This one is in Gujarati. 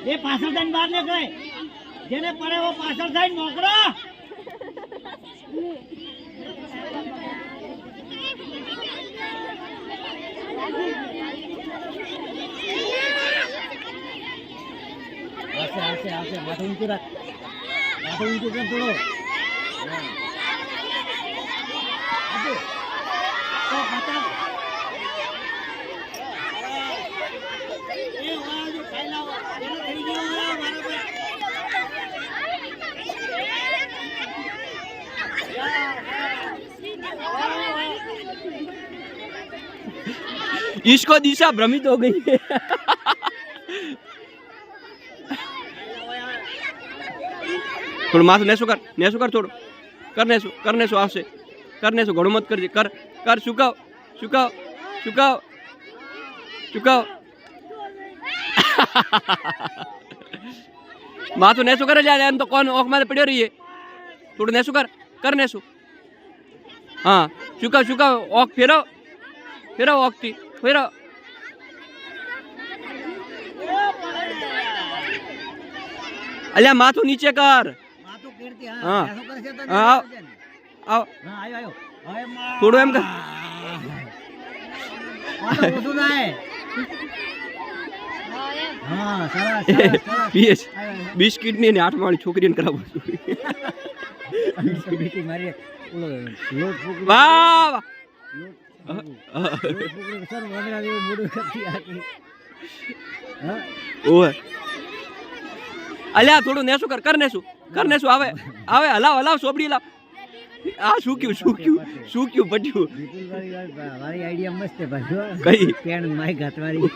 એ પાછળ જઈને બહાર નીકળે, જેને પડે वो પાછળ જઈને નોકરો. આશે માથું ઊંચું રાખ, માથું ઊંચું કર થોડો. इसको दिशा भ्रमित हो गई है. થોડું માથું નેસું કર થોડું કરને શું આવશે, કરને શું ઘણું મત કરજે, કર સુકાવ માથું નેસું કરે જાય એમ તો કોણ ઓખ માં પડ્યો રહીએ. થોડું નેસું કરને શું. હા સુકાવ ઓખ ફેરવ ઓખ થી ફેરવ. અલ્યા માથું નીચે કર. હા આવ થોડું એમ કર. બિસ્કીટ ની 8 વાળી છોકરીને કરાવું છું. વાહ અલ્યા થોડું નેસું કરને શું આવે હલાવ સોબડી હલાવ. આ શું કયું પટ્યું. મારી આઈડિયા મસ્ત છે ભાઈ. કઈ પેન માય ઘાટવાળી.